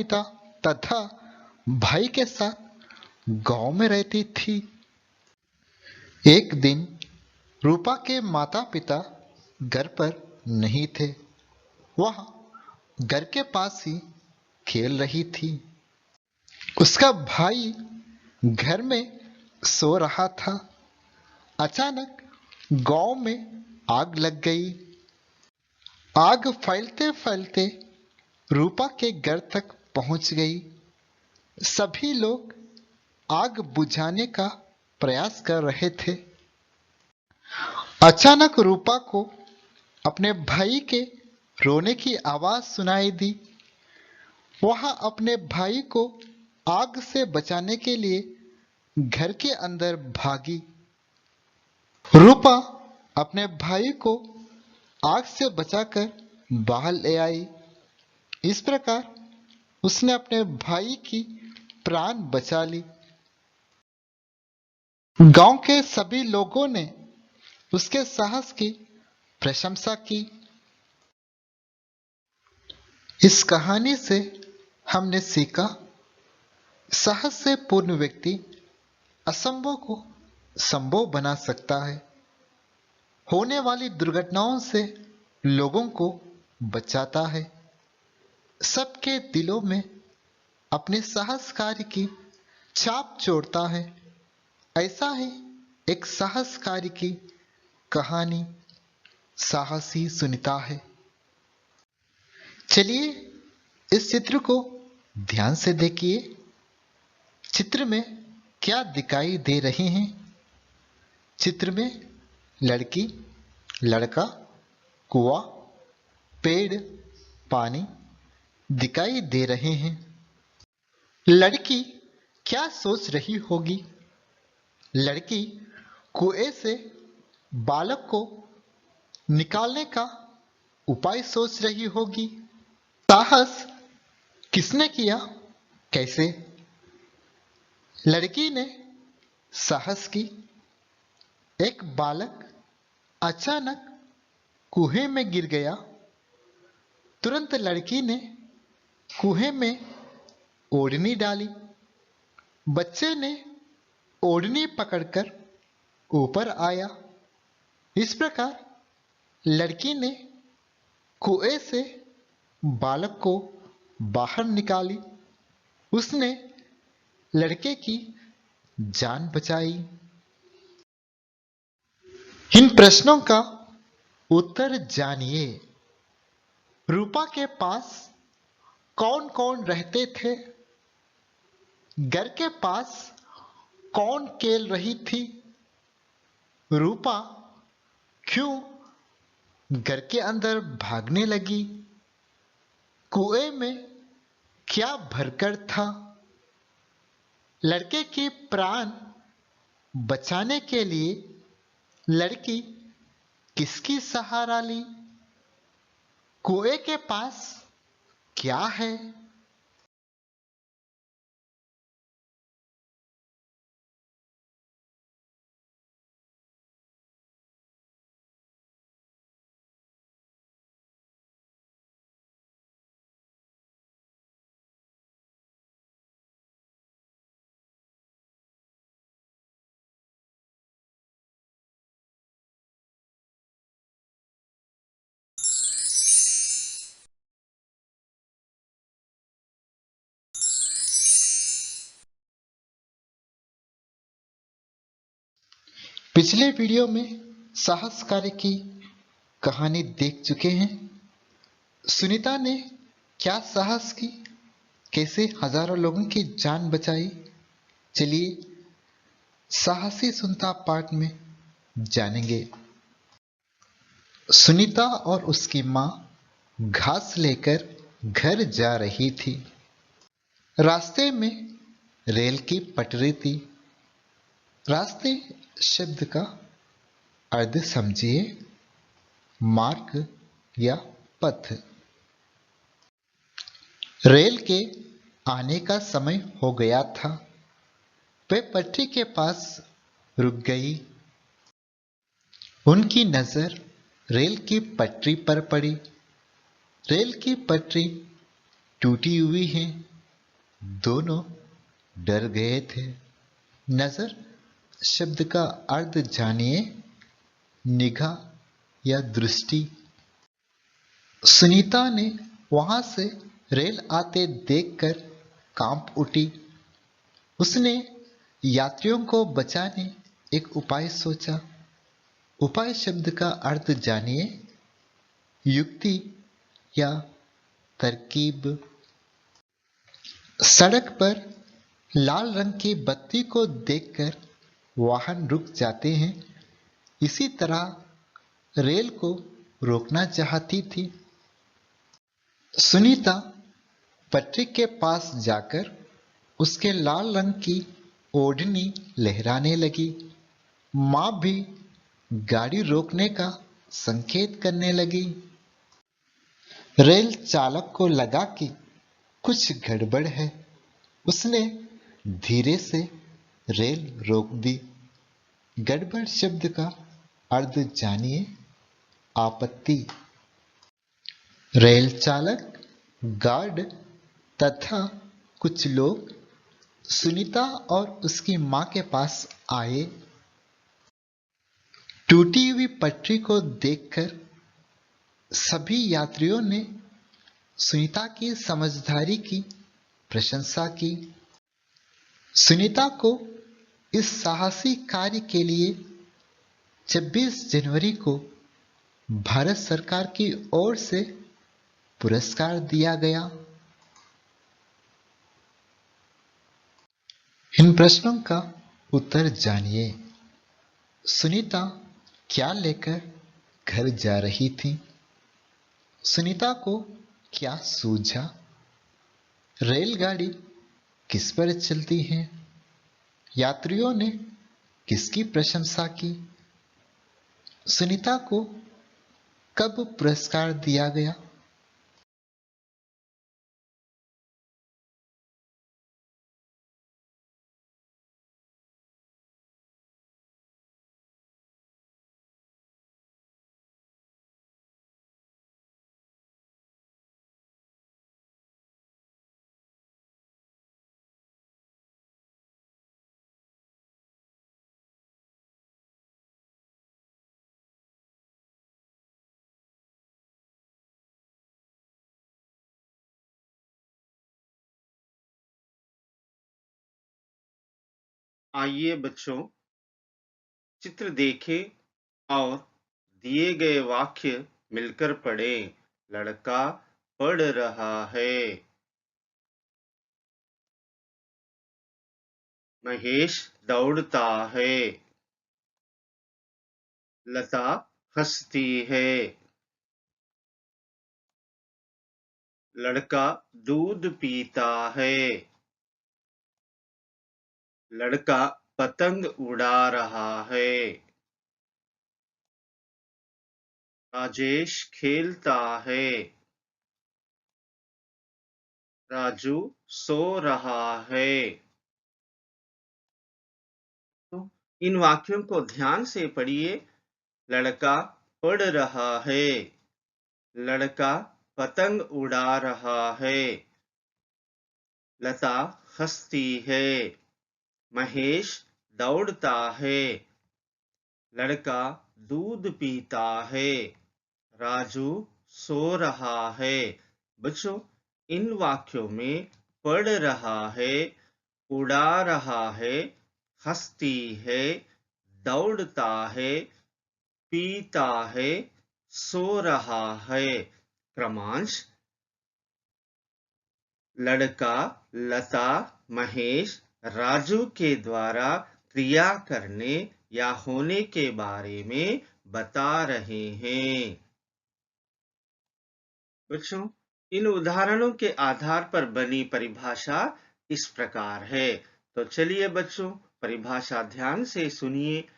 पिता तथा भाई के साथ गांव में रहती थी। एक दिन रूपा के माता पिता घर पर नहीं थे। वह घर के पास ही खेल रही थी। उसका भाई घर में सो रहा था। अचानक गांव में आग लग गई। आग फैलते फैलते रूपा के घर तक पहुंच गई। सभी लोग आग बुझाने का प्रयास कर रहे थे। अचानक रूपा को अपने भाई के रोने की आवाज सुनाई दी। वह अपने भाई को आग से बचाने के लिए घर के अंदर भागी। रूपा अपने भाई को आग से बचाकर बाहर ले आई। इस प्रकार उसने अपने भाई की प्राण बचा ली। गांव के सभी लोगों ने उसके साहस की प्रशंसा की। इस कहानी से हमने सीखा, साहस से पूर्ण व्यक्ति असंभव को संभव बना सकता है। होने वाली दुर्घटनाओं से लोगों को बचाता है। सबके दिलों में अपने साहस कार्य की छाप छोड़ता है। ऐसा ही एक साहस कार्य की कहानी साहसी सुनीता है। चलिए इस चित्र को ध्यान से देखिए। चित्र में क्या दिखाई दे रहे हैं? चित्र में लड़की, लड़का, कुआं, पेड़, पानी दिखाई दे रहे हैं। लड़की क्या सोच रही होगी? लड़की कुएं से बालक को निकालने का उपाय सोच रही होगी। साहस किसने किया? कैसे? लड़की ने साहस की। एक बालक अचानक कुएं में गिर गया। तुरंत लड़की ने कुएं में ओढ़नी डाली। बच्चे ने ओढ़नी पकड़कर ऊपर आया। इस प्रकार लड़की ने कुएं से बालक को बाहर निकाली। उसने लड़के की जान बचाई। इन प्रश्नों का उत्तर जानिए। रूपा के पास कौन कौन रहते थे? घर के पास कौन खेल रही थी? रूपा क्यों घर के अंदर भागने लगी? कुएं में क्या भरकर था? लड़के की प्राण बचाने के लिए लड़की किसकी सहारा ली? कुएं के पास क्या है? पिछले वीडियो में साहस कार्य की कहानी देख चुके हैं। सुनीता ने क्या साहस की, कैसे हजारों लोगों की जान बचाई। चलिए साहसी सुनता पाठ में जानेंगे। सुनीता और उसकी मां घास लेकर घर जा रही थी। रास्ते में रेल की पटरी थी। रास्ते शब्द का अर्थ समझिए, मार्ग या पथ। रेल के आने का समय हो गया था। वे पटरी के पास रुक गई। उनकी नजर रेल की पटरी पर पड़ी। रेल की पटरी टूटी हुई है। दोनों डर गए थे। नजर शब्द का अर्थ जानिए, निगाह या दृष्टि। सुनीता ने वहां से रेल आते देखकर कांप उठी। उसने यात्रियों को बचाने एक उपाय सोचा। उपाय शब्द का अर्थ जानिए, युक्ति या तरकीब। सड़क पर लाल रंग की बत्ती को देखकर वाहन रुक जाते हैं, इसी तरह रेल को रोकना चाहती थी। सुनीता पटरी के पास जाकर उसके लाल रंग की ओढ़नी लहराने लगी। मां भी गाड़ी रोकने का संकेत करने लगी। रेल चालक को लगा कि कुछ गड़बड़ है। उसने धीरे से रेल रोक दी। गड़बड़ शब्द का अर्थ जानिए, आपत्ति। रेल चालक, गार्ड तथा कुछ लोग सुनीता और उसकी मां के पास आए। टूटी हुई पटरी को देखकर सभी यात्रियों ने सुनीता की समझदारी की प्रशंसा की। सुनीता को इस साहसी कार्य के लिए 26 जनवरी को भारत सरकार की ओर से पुरस्कार दिया गया। इन प्रश्नों का उत्तर जानिए। सुनीता क्या लेकर घर जा रही थी? सुनीता को क्या सूझा? रेलगाड़ी किस पर चलती है? यात्रियों ने किसकी प्रशंसा की? सुनीता को कब पुरस्कार दिया गया? आइए बच्चों, चित्र देखें और दिए गए वाक्य मिलकर पढ़ें। लड़का पढ़ रहा है। महेश दौड़ता है। लता हंसती है। लड़का दूध पीता है। लड़का पतंग उड़ा रहा है। राजेश खेलता है। राजू सो रहा है। तो इन वाक्यों को ध्यान से पढ़िए। लड़का पढ़ रहा है। लड़का पतंग उड़ा रहा है। लता हंसती है। महेश दौड़ता है। लड़का दूध पीता है। राजू सो रहा है। बच्चों, इन वाक्यों में पढ़ रहा है, उड़ा रहा है, हंसती है, दौड़ता है, पीता है, सो रहा है। क्रमांश: लड़का, लता, महेश, राजू के द्वारा क्रिया करने या होने के बारे में बता रहे हैं। बच्चों, इन उदाहरणों के आधार पर बनी परिभाषा इस प्रकार है। तो चलिए बच्चों, परिभाषा ध्यान से सुनिए।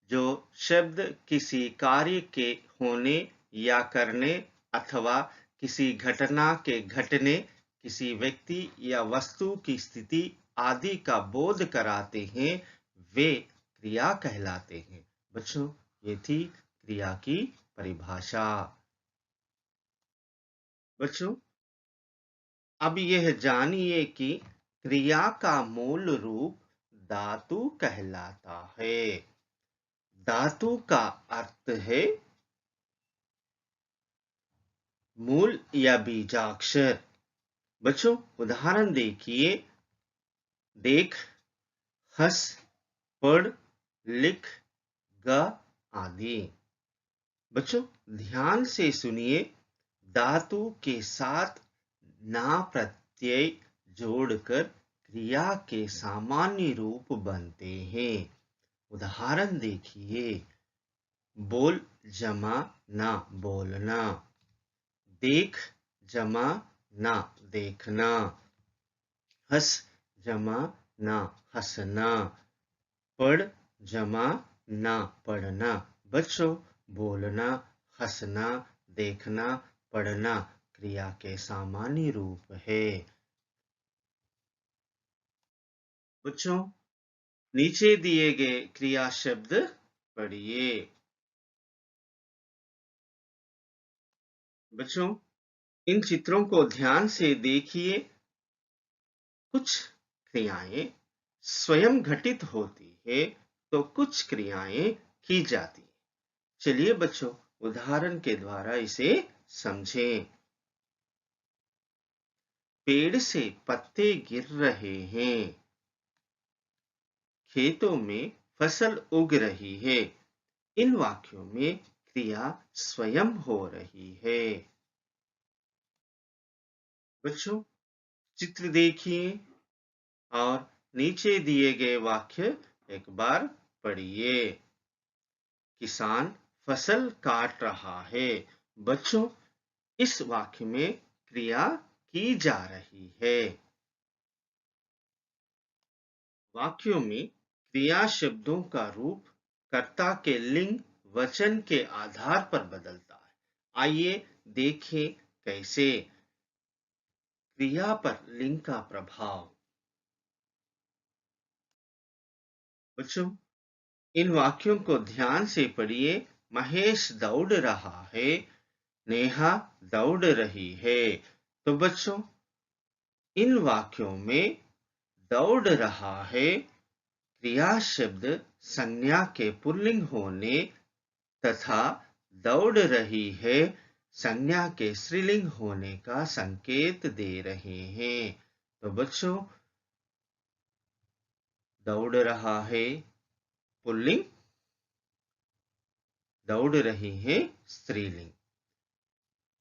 जो शब्द किसी कार्य के होने या करने अथवा किसी घटना के घटने, किसी व्यक्ति या वस्तु की स्थिति आदि का बोध कराते हैं, वे क्रिया कहलाते हैं। बच्चों, ये थी क्रिया की परिभाषा। बच्चों, अब यह जानिए कि क्रिया का मूल रूप धातु कहलाता है। धातु का अर्थ है मूल या बीजाक्षर। बच्चों उदाहरण देखिए, देख, हंस, पढ़, लिख, ग आदि। बच्चों ध्यान से सुनिए, धातु के साथ ना प्रत्यय जोड़कर क्रिया के सामान्य रूप बनते हैं। उदाहरण देखिए, बोल जमा ना बोलना, देख जमा ना देखना, हंस जमा ना हंसना, पढ़ जमा ना पढ़ना। बच्चों बोलना, हंसना, देखना, पढ़ना क्रिया के सामान्य रूप है। बच्चों नीचे दिए गए क्रिया शब्द पढ़िए। बच्चों इन चित्रों को ध्यान से देखिए। कुछ क्रियाएं स्वयं घटित होती है तो कुछ क्रियाएं की जाती है। चलिए बच्चों उदाहरण के द्वारा इसे समझें। पेड़ से पत्ते गिर रहे हैं, खेतों में फसल उग रही है। इन वाक्यों में क्रिया स्वयं हो रही है। बच्चों चित्र देखिए और नीचे दिए गए वाक्य एक बार पढ़िए। किसान फसल काट रहा है। बच्चों इस वाक्य में क्रिया की जा रही है। वाक्यों में क्रिया शब्दों का रूप कर्ता के लिंग वचन के आधार पर बदलता है। आइए देखें कैसे। क्रिया पर लिंग का प्रभाव। बच्चों इन वाक्यों को ध्यान से पढ़िए। महेश दौड़ रहा है, नेहा दौड़ रही है। तो बच्चों इन वाक्यों में दौड़ रहा है क्रिया शब्द संज्ञा के पुल्लिंग होने तथा दौड़ रही है संज्ञा के स्त्रीलिंग होने का संकेत दे रहे हैं। तो बच्चों दौड़ रहा है पुल्लिंग, दौड़ रही है स्त्रीलिंग।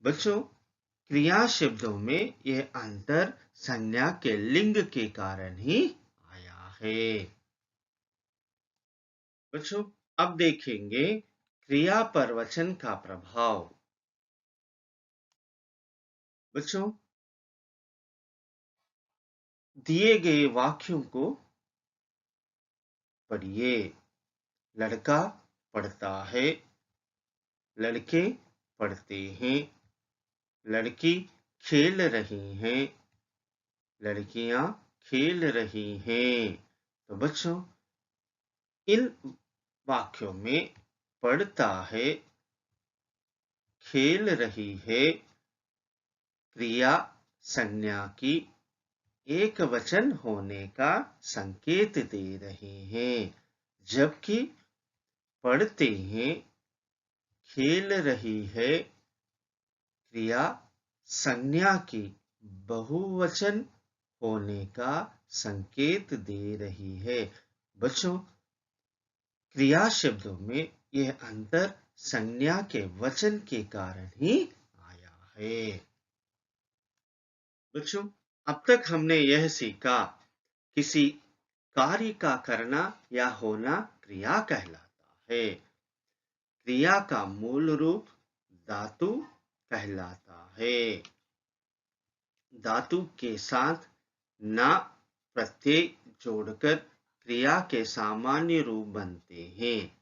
बच्चों क्रिया शब्दों में यह अंतर संज्ञा के लिंग के कारण ही आया है। बच्चों अब देखेंगे क्रिया पर वचन का प्रभाव। बच्चों दिए गए वाक्यों को पढ़िए। लड़का पढ़ता है, लड़के पढ़ते हैं, लड़की खेल रही हैं, लड़कियां खेल रही हैं। तो बच्चों इन वाक्यों में पढ़ता है, खेल रही है क्रिया संज्ञा की एक वचन होने का संकेत दे रहे हैं, जबकि पढ़ते हैं खेल रही है क्रिया संज्ञा की बहुवचन होने का संकेत दे रही है। बच्चों क्रिया शब्दों में यह अंतर संज्ञा के वचन के कारण ही आया है। बच्चों अब तक हमने यह सीखा, किसी कार्य का करना या होना क्रिया कहलाता है। क्रिया का मूल रूप धातु कहलाता है। धातु के साथ ना प्रत्यय जोड़कर क्रिया के सामान्य रूप बनते हैं।